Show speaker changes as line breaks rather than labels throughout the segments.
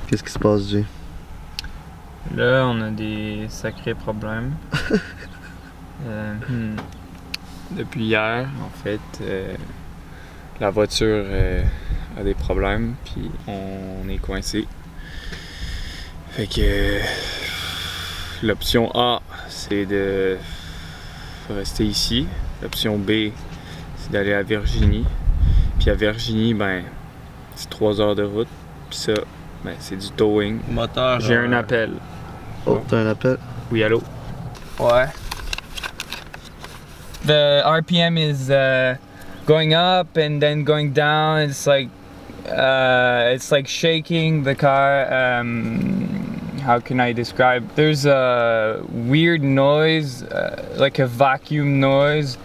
Qu'est-ce qui se passe, Jay?
Là, on a des sacrés problèmes. Depuis hier, en fait, la voiture a des problèmes, puis on est coincé. Fait que l'option A, c'est de rester ici. L'option B, c'est d'aller à Virginie. Puis à Virginie, ben, c'est 3 heures de route. Puis ça, ben, c'est du towing.
Moteur.
J'ai un appel.
Oh, t'as un appel?
Oui, allô? Ouais. The RPM is going up and then going down. It's like shaking the car. How can I describe? There's a weird noise, like a vacuum noise.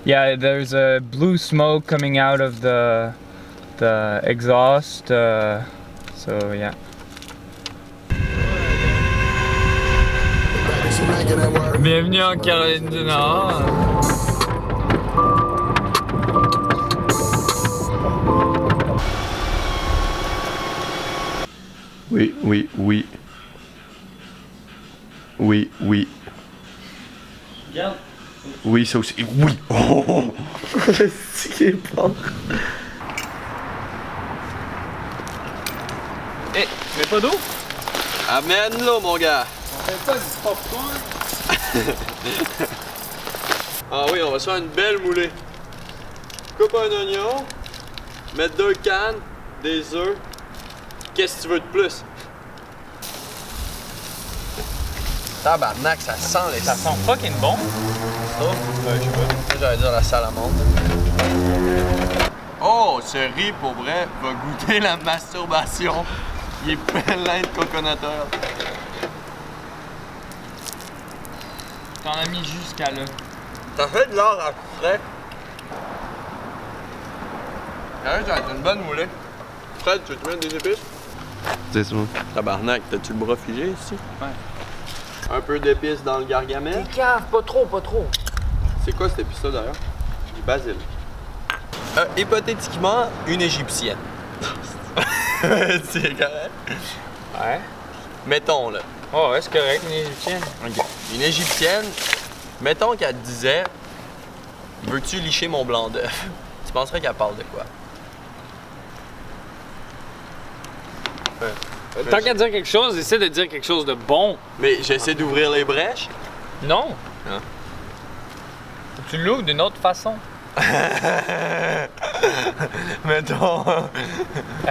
Yeah, there's a blue smoke coming out of the exhaust. So yeah. Bienvenue en Caroline du Nord.
Oui, oui, oui. Oui, oui.
Regarde.
Oui, ça aussi. Oui! Oh!
C'est qui est fort.
Hey, tu mets pas d'eau?
Amène-le, mon gars!
On fait pas du popcorn?
Ah oui, on va se faire une belle moulée. Coupe un oignon, mettre 2 cannes, des œufs. Qu'est-ce que tu veux de plus? Tabarnak, ça sent les...
Ça sent fucking bon.
Oh, je sais pas. J'allais dire la salamande. Oh, ce riz, pour vrai, va goûter la masturbation. Il est plein de coconateur.
T'en as mis jusqu'à là.
T'as fait de l'or à frais. Ah, ça va être une bonne moulée. Fred, tu veux te mettre des épices?
C'est ça.
Tabarnak, t'as-tu le bras figé ici?
Ouais.
Un peu d'épices dans le gargamel.
T'es cave, pas trop, pas trop.
C'est quoi cette épice-là d'ailleurs? Du basil. Hypothétiquement, une égyptienne. C'est correct?
Ouais.
Mettons là.
Oh, ouais, c'est correct, une égyptienne.
Ok. Une égyptienne, mettons qu'elle te disait veux-tu licher mon blanc d'œuf? Tu penserais qu'elle parle de quoi?
Tant qu'à dire quelque chose, essaie de dire quelque chose de bon.
Mais j'essaie d'ouvrir les brèches.
Non.
Hein?
Tu l'ouvres d'une autre façon.
Mettons.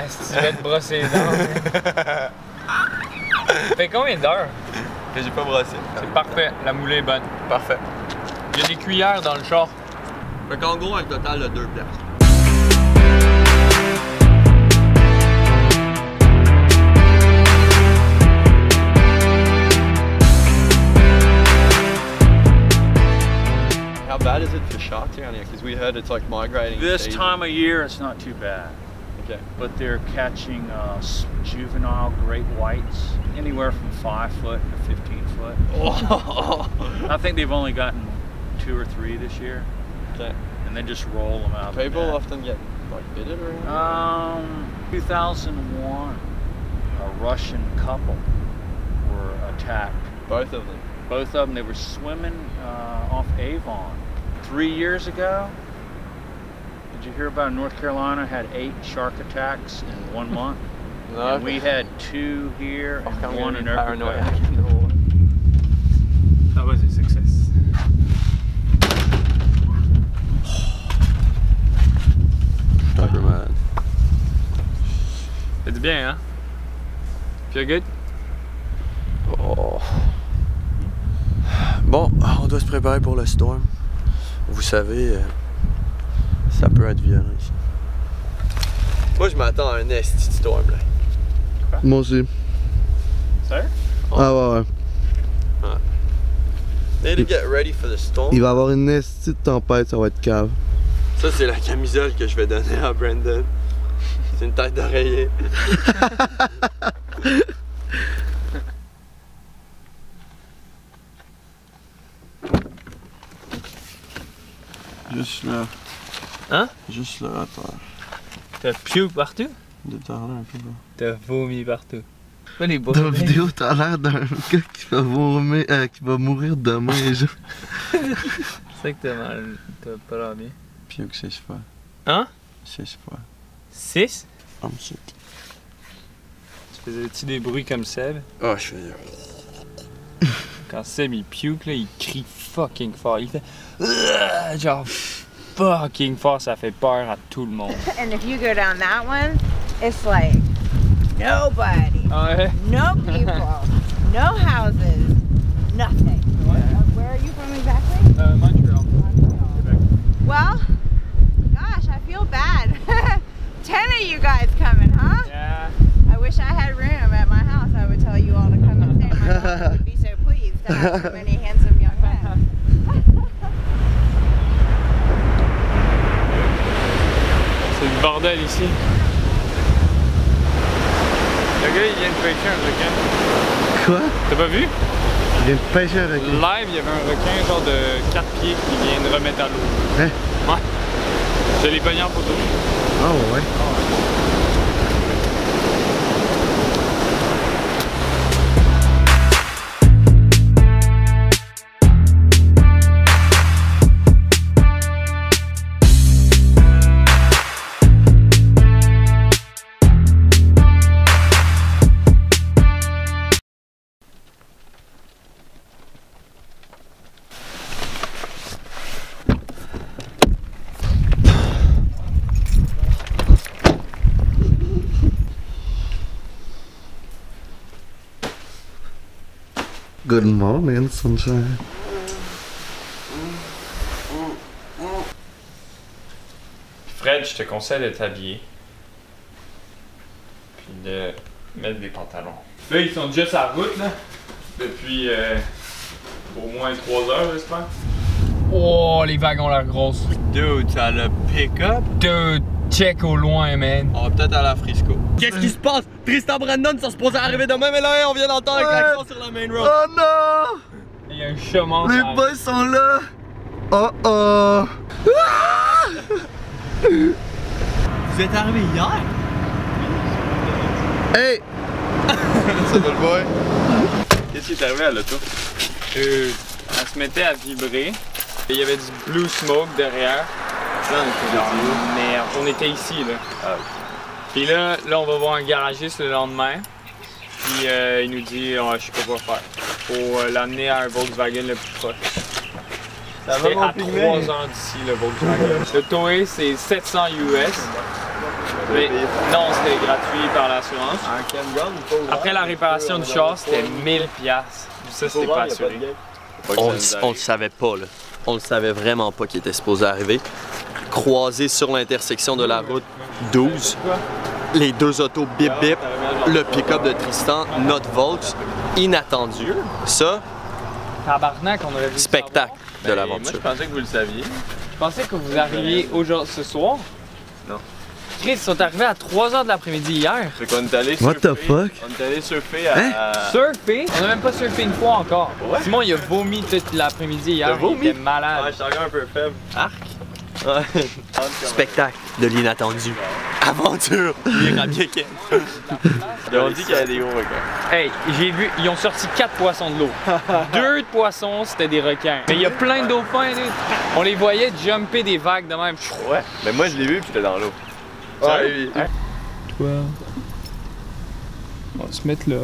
Si tu vas te brosser les dents. Ça fait combien d'heures?
Que j'ai pas brossé.
C'est parfait, la moulée est bonne.
Parfait.
Il y a des cuillères dans le char.
Fait qu'en gros, un total de 2 places. How bad is it for sharks around here? Because we heard it's like migrating.
This time of year, it's not too bad.
Okay.
But they're catching juvenile great whites, anywhere from 5 foot to 15 foot.
Oh.
I think they've only gotten 2 or 3 this year.
Okay.
And they just roll them out.
People
of the net.
often get like bitted around.
2001, a Russian couple were attacked.
Both of them.
Both of them, they were swimming off Avon. 3 years ago, did you hear about North Carolina had 8 shark attacks in 1 month?
No.
And we had 2 here and 1 in
paranoid.
Ericka. That was a success.
Superman.
C'est bien, hein? Feel good?
Oh. Bon, on doit se préparer pour le storm. Vous savez, ça peut être violent ici. Moi, je m'attends à un esti de storm là.
Moi aussi.
Sérieux?
Ah ouais, ouais.
Need to get ready for the storm.
Il va y avoir une esti de tempête, ça va être cave.
Ça, c'est la camisole que je vais donner à Brandon. C'est une tête d'oreiller. Juste là.
Hein?
Juste là, à terre.
T'as piou partout?
De terre là, un peu là.
T'as vomi partout. Pas les
Dans la vidéo, t'as l'air d'un gars qui va mourir demain, genre.
C'est que t'as mal. T'as pas l'air bien.
Più que 6 fois.
Hein?
6 fois.
6?
Ensuite.
Tu faisais-tu des bruits comme Seb?
Ah, je fais.
Quand Seb il puke, là, il crie fucking fort. Il fait. Genre fucking fort, ça fait peur à tout le monde.
And if you go down that one, it's like nobody,
Ouais.
no people, no houses, nothing. Where are you from exactly?
Montreal.
Well, gosh, I feel bad. 10 of you guys coming, huh?
Yeah.
I wish I had room at my house. I would tell you all to come and stay. My mom would be so pleased to have so many handsome young men.
C'est le bordel ici. Le gars il vient de pêcher un requin.
Quoi?
T'as pas vu?
Il vient de pêcher avec.
Live, il y avait un requin genre de 4 pieds qui vient de remettre à l'eau.
Hein?
Ouais. Je l'ai pogné en photo.
Oh ouais. Good morning, sunshine.
Fred, je te conseille de t'habiller. Puis de mettre des pantalons. Là, ils sont déjà sur la route, là. Depuis au moins 3 heures, j'espère. Oh, les vagues ont l'air grosses.
Dude, ça le pick-up.
Dude, check au loin, man.
On va peut-être aller à Frisco. Qu'est-ce qui se passe? Tristan Brandon sont supposés arriver demain, mais là, on vient d'entendre un klaxon sur la main road.
Oh non!
Il y a un chemin.
Les boys sont là! Oh oh!
Vous êtes arrivé hier?
Hey!
Ça va le boy? Qu'est-ce qui est arrivé à l'auto?
Elle se mettait à vibrer. Et il y avait du blue smoke derrière.
Là, on était
Genre, merde, on était ici, là.
Ah.
Puis là, on va voir un garagiste le lendemain. Puis il nous dit, oh, je sais pas quoi faire. Faut l'amener à un Volkswagen le plus proche.
Ça
C'est
va
à 3 heures d'ici, le Volkswagen. Le towé, c'est 700 US. Mais non, c'était gratuit par l'assurance. Après la réparation du char, c'était 1000$. Ça, c'était pas assuré.
On le savait pas, là. On le savait vraiment pas qu'il était supposé arriver. Croisé sur l'intersection de la route 12, les deux autos bip bip, le pick-up de Tristan, notre Volks, inattendu. Ça,
Tabarnak, on aurait vu
spectacle de
Moi,
l'aventure.
je pensais que vous le saviez. Je pensais que vous arriviez aujourd'hui, ce soir.
Non.
Chris, ils sont arrivés à 3 h de l'après-midi hier.
Fait qu'on est allé
What the fuck?
On est allé surfer à...
Surfer? On a même pas surfé une fois encore.
Ouais.
Simon, il a vomi toute l'après-midi hier.
T'as vomi?
Il était malade.
Ouais, je suis encore un peu faible. Arc? Ouais. Spectacle de l'inattendu. Aventure iramienne. Ils ont dit qu'il y avait des gros requins.
Hey, j'ai vu, ils ont sorti 4 poissons de l'eau. 2 poissons, c'était des requins. Mais il y a plein de dauphins, là. On les voyait jumper des vagues de même.
Ouais, mais moi je l'ai vu puis j'étais dans l'eau.
Ouais. Toi. On va se mettre là.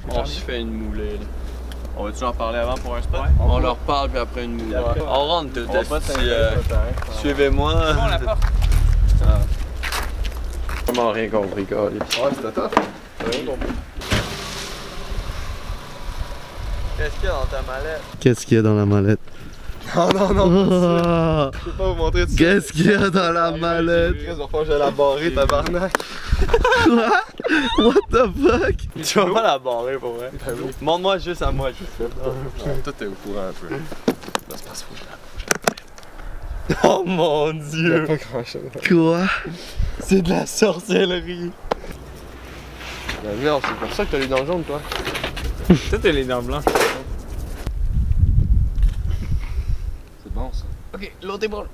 On se fait une moulée là. On va-tu en parler avant pour un spot? Ouais, on leur parle puis après une moulée. Ouais. On rentre tout. Suivez-moi.
Bon, la porte.
Vraiment rien compris, gars. Ouais, c'était top. Rien compris. Qu'est-ce qu'il y a dans ta mallette?
Qu'est-ce qu'il y a dans la mallette?
Non, non, non.
Oh,
Je peux pas vous montrer tout ça.
qu'est-ce qu'il y a dans la mallette?
Chris, va falloir que je la barrer, tabarnak.
Quoi? What the fuck?
Tu vas pas la barrer pour vrai? Montre-moi juste à moi, juste là. Toi, t'es au courant un peu. Là, c'est pas ça. Oh mon dieu! Pas grand chose.
Quoi?
C'est de la sorcellerie! Ben merde, c'est pour ça que t'as les dents jaunes, toi.
Toi, t'as les dents blanches.
C'est bon ça.
Ok, l'autre est bon.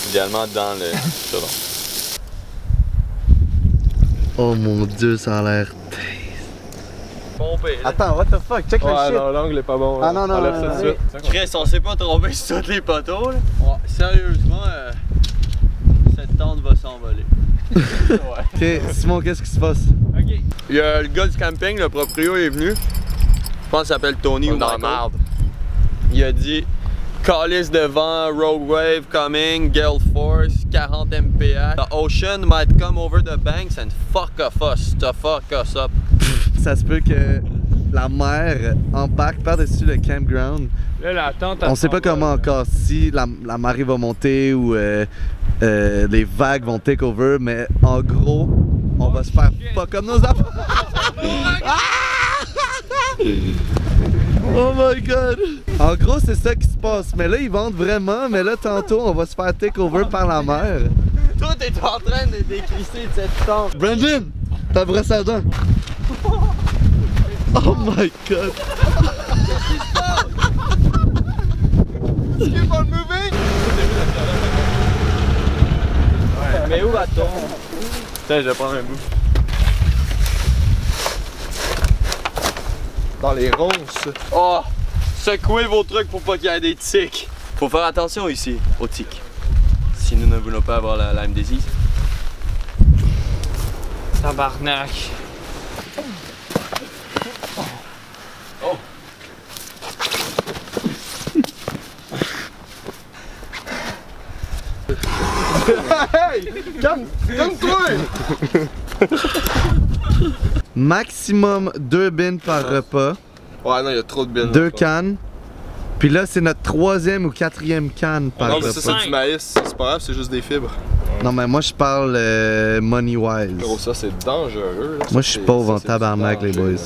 Idéalement dans le chaudron.
Oh mon dieu, ça a l'air.
Pompé.
Attends, what the fuck, check le shit.
non, l'angle est pas bon.
Ah non, non,
enlève
non,
ça
non,
tout de suite.
Chris, on s'est pas trompé sur tous les poteaux là. Ouais, sérieusement, cette tente va s'envoler.
Ok, Simon, qu'est-ce qui se passe?
Ok.
Il y a le gars du camping, le proprio est venu. Je pense qu'il s'appelle Tony ou Michael. Il a dit calice de vent, rogue wave coming, gale force, 40 mph. The ocean might come over the banks and fuck us to fuck us up.
Ça se peut que la mer embarque par-dessus le campground.
Là, la tente.
On sait pas comment encore, si la marée va monter ou les vagues vont take over, mais en gros, on va se faire fuck comme nos affaires. Oh my god! En gros, c'est ça qui se passe. Mais là, ils vendent vraiment, mais là, tantôt, on va se faire take over par la mer.
Tout est en train de décrisser de cette tente.
Brandon, ta brosse à dents. Oh my god!
Keep on moving! Mais où va-t-on?
Tiens, je vais prendre un bout.
Dans les ronces.
Oh! Secouez vos trucs pour pas qu'il y ait des tiques. Faut faire attention ici, aux tiques. Si nous ne voulons pas avoir la Lyme disease.
Tabarnak.
Hey! Calme-toi! Maximum 2 bines par repas.
Ouais, non, il y a trop de bines.
2 cannes. Puis là, c'est notre 3e ou 4e canne par
Non,
repas.
mais c'est ça du maïs, c'est pas grave, c'est juste des fibres.
Non, mais moi, je parle money-wise.
Gros, ça c'est dangereux. Là.
Moi, je suis pauvre en tabarnak, les boys.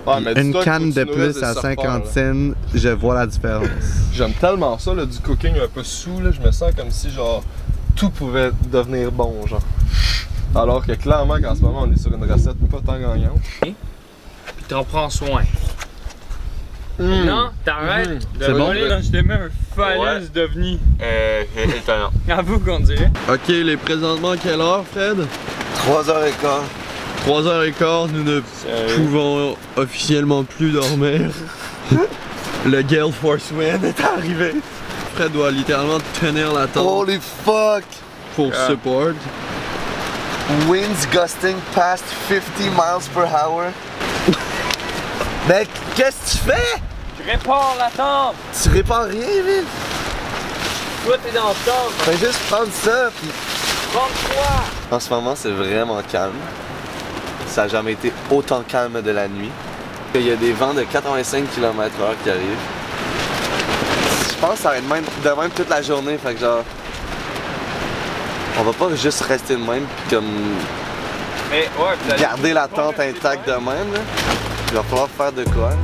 Ouais, mais
Une
dis-toi que
canne
faut
de
que tu nourrisses
plus
des
à
surfeurs,
50
là.
cents, je vois la différence.
J'aime tellement ça, là, du cooking un peu sous, là, je me sens comme si genre tout pouvait devenir bon, genre. Alors que clairement qu'en ce moment on est sur une recette pas tant gagnante.
Puis t'en prends soin. Non, t'arrêtes de
C'est bon?
voler dans je t'ai mis un phallus d'ovni.
Étonnant.
Avoue qu'on dirait.
Ok, il est présentement quelle heure, Fred?
3h15.
3h15, nous ne pouvons officiellement plus dormir. Le Gale Force Wind est arrivé. Fred doit littéralement tenir la tente
Holy fuck!
pour support.
Winds gusting past 50 miles per hour. Mais qu'est-ce que tu fais?
Je répare la tente.
Tu répares rien, Vin?
Toi t'es dans le tente.
Fais juste prendre ça, puis...
Prends-toi.
En ce moment, c'est vraiment calme. Ça n'a jamais été autant calme de la nuit. Il y a des vents de 85 km/h qui arrivent. Je pense que ça va être de même toute la journée, fait que genre... On va pas juste rester de même puis comme
Mais ouais,
garder la tente intacte de même là. Il va falloir faire de quoi là.